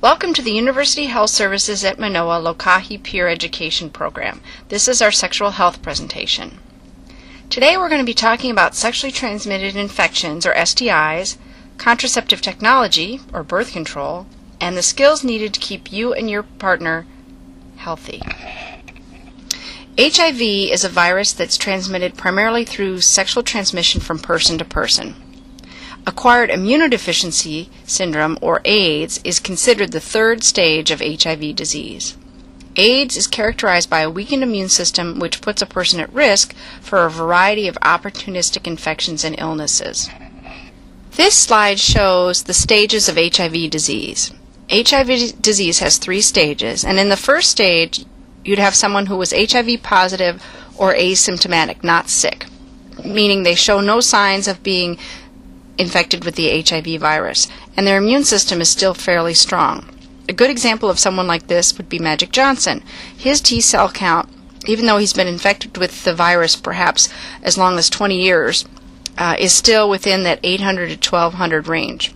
Welcome to the University Health Services at Manoa Lokahi Peer Education Program. This is our sexual health presentation. Today we're going to be talking about sexually transmitted infections, or STIs, contraceptive technology, or birth control, and the skills needed to keep you and your partner healthy. HIV is a virus that's transmitted primarily through sexual transmission from person to person. Acquired immunodeficiency syndrome, or AIDS, is considered the third stage of HIV disease. AIDS is characterized by a weakened immune system which puts a person at risk for a variety of opportunistic infections and illnesses. This slide shows the stages of HIV disease. HIV disease has 3 stages, and in the first stage, you'd have someone who was HIV positive or asymptomatic, not sick, meaning they show no signs of being infected with the HIV virus, and their immune system is still fairly strong. A good example of someone like this would be Magic Johnson. His T cell count, even though he's been infected with the virus perhaps as long as 20 years, is still within that 800 to 1200 range.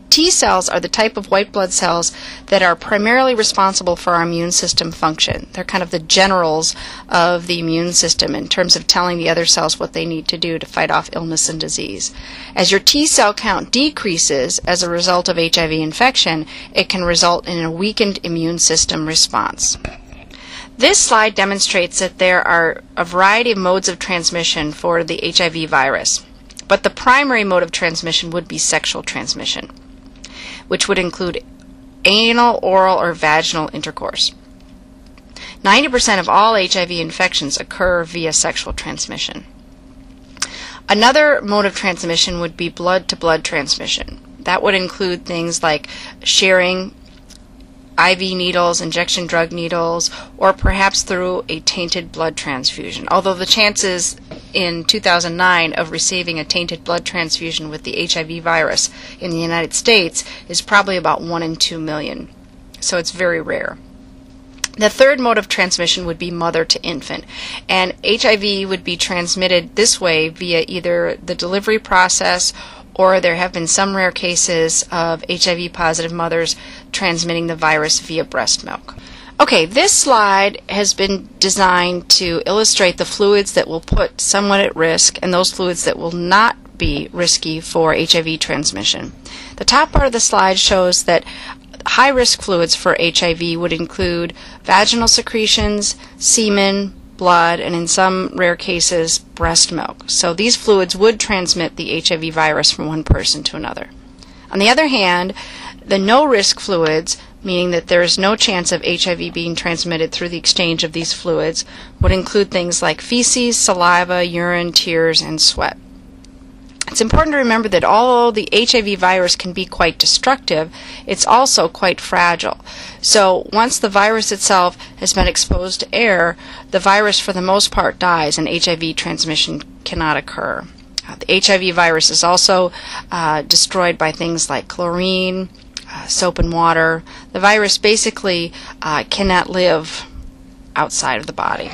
T cells are the type of white blood cells that are primarily responsible for our immune system function. They're kind of the generals of the immune system in terms of telling the other cells what they need to do to fight off illness and disease. As your T cell count decreases as a result of HIV infection, it can result in a weakened immune system response. This slide demonstrates that there are a variety of modes of transmission for the HIV virus, but the primary mode of transmission would be sexual transmission, which would include anal, oral, or vaginal intercourse. 90% of all HIV infections occur via sexual transmission. Another mode of transmission would be blood-to-blood transmission. That would include things like sharing IV needles, injection drug needles, or perhaps through a tainted blood transfusion, although the chances in 2009 of receiving a tainted blood transfusion with the HIV virus in the United States is probably about 1 in 2 million, so it's very rare. The third mode of transmission would be mother to infant, and HIV would be transmitted this way via either the delivery process, or there have been some rare cases of HIV-positive mothers transmitting the virus via breast milk. Okay, this slide has been designed to illustrate the fluids that will put someone at risk and those fluids that will not be risky for HIV transmission. The top part of the slide shows that high-risk fluids for HIV would include vaginal secretions, semen, blood, and in some rare cases, breast milk. So these fluids would transmit the HIV virus from one person to another. On the other hand, the no-risk fluids, meaning that there is no chance of HIV being transmitted through the exchange of these fluids, would include things like feces, saliva, urine, tears, and sweat. It's important to remember that although the HIV virus can be quite destructive, it's also quite fragile. So once the virus itself has been exposed to air, the virus for the most part dies and HIV transmission cannot occur. The HIV virus is also destroyed by things like chlorine, soap and water. The virus basically cannot live outside of the body.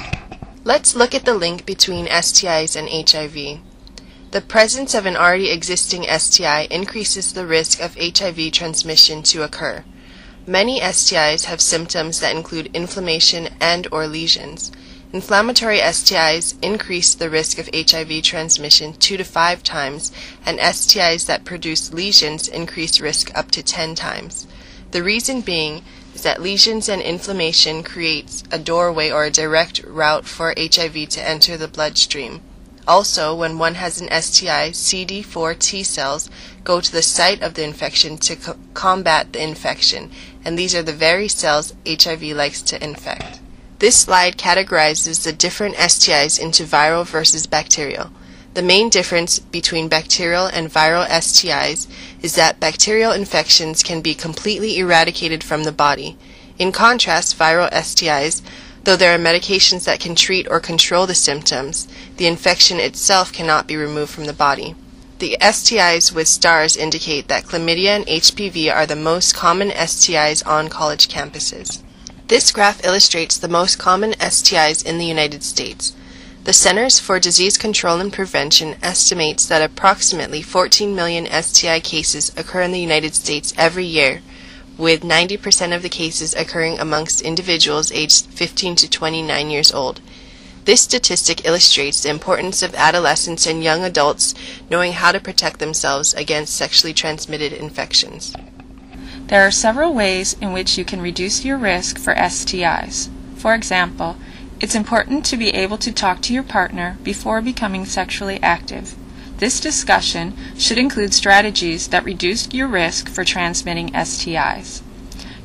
Let's look at the link between STIs and HIV. The presence of an already existing STI increases the risk of HIV transmission to occur. Many STIs have symptoms that include inflammation and/or lesions. Inflammatory STIs increase the risk of HIV transmission 2 to 5 times, and STIs that produce lesions increase risk up to 10 times. The reason being is that lesions and inflammation creates a doorway or a direct route for HIV to enter the bloodstream. Also, when one has an STI, CD4 T cells go to the site of the infection to combat the infection, and these are the very cells HIV likes to infect. This slide categorizes the different STIs into viral versus bacterial. The main difference between bacterial and viral STIs is that bacterial infections can be completely eradicated from the body. In contrast, viral STIs, though there are medications that can treat or control the symptoms, the infection itself cannot be removed from the body. The STIs with stars indicate that chlamydia and HPV are the most common STIs on college campuses. This graph illustrates the most common STIs in the United States. The Centers for Disease Control and Prevention estimates that approximately 14 million STI cases occur in the United States every year, with 90% of the cases occurring amongst individuals aged 15 to 29 years old. This statistic illustrates the importance of adolescents and young adults knowing how to protect themselves against sexually transmitted infections. There are several ways in which you can reduce your risk for STIs. For example, it's important to be able to talk to your partner before becoming sexually active. This discussion should include strategies that reduce your risk for transmitting STIs.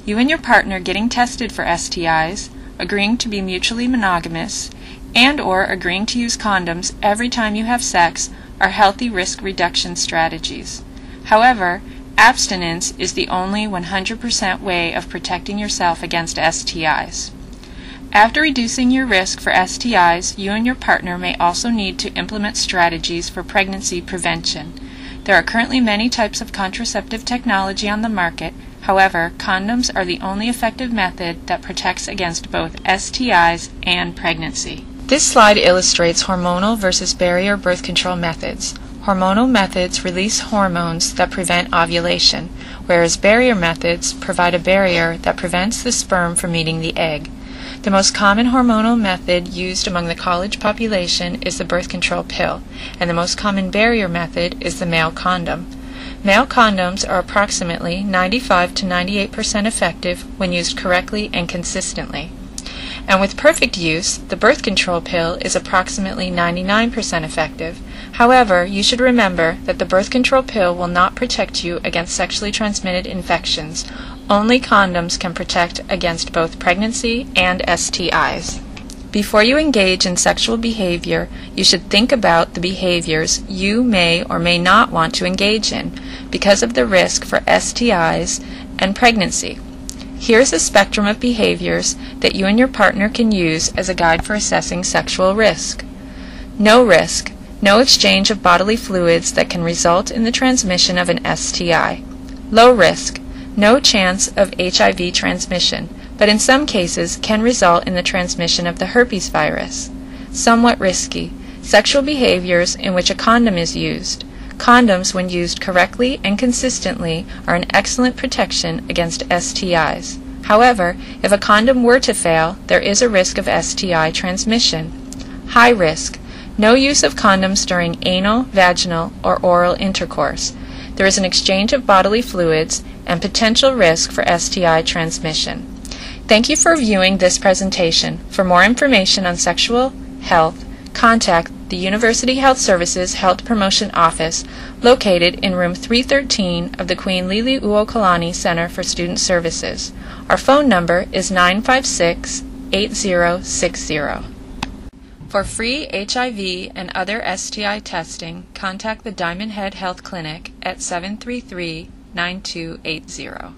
You and your partner getting tested for STIs, agreeing to be mutually monogamous, and/or agreeing to use condoms every time you have sex are healthy risk reduction strategies. However, abstinence is the only 100% way of protecting yourself against STIs. After reducing your risk for STIs, you and your partner may also need to implement strategies for pregnancy prevention. There are currently many types of contraceptive technology on the market. However, condoms are the only effective method that protects against both STIs and pregnancy. This slide illustrates hormonal versus barrier birth control methods. Hormonal methods release hormones that prevent ovulation, whereas barrier methods provide a barrier that prevents the sperm from meeting the egg. The most common hormonal method used among the college population is the birth control pill, and the most common barrier method is the male condom. Male condoms are approximately 95 to 98% effective when used correctly and consistently. And with perfect use, the birth control pill is approximately 99% effective. However, you should remember that the birth control pill will not protect you against sexually transmitted infections. Only condoms can protect against both pregnancy and STIs. Before you engage in sexual behavior, you should think about the behaviors you may or may not want to engage in because of the risk for STIs and pregnancy. Here's a spectrum of behaviors that you and your partner can use as a guide for assessing sexual risk. No risk, no exchange of bodily fluids that can result in the transmission of an STI. Low risk, no chance of HIV transmission, but in some cases can result in the transmission of the herpes virus. Somewhat risky, sexual behaviors in which a condom is used. Condoms, when used correctly and consistently, are an excellent protection against STIs. However, if a condom were to fail, there is a risk of STI transmission. High risk, no use of condoms during anal, vaginal, or oral intercourse. There is an exchange of bodily fluids and potential risk for STI transmission. Thank you for viewing this presentation. For more information on sexual health, contact the University Health Services Health Promotion Office located in room 313 of the Queen Liliuokalani Center for Student Services. Our phone number is 956-8060. For free HIV and other STI testing, contact the Diamond Head Health Clinic at 733-9280.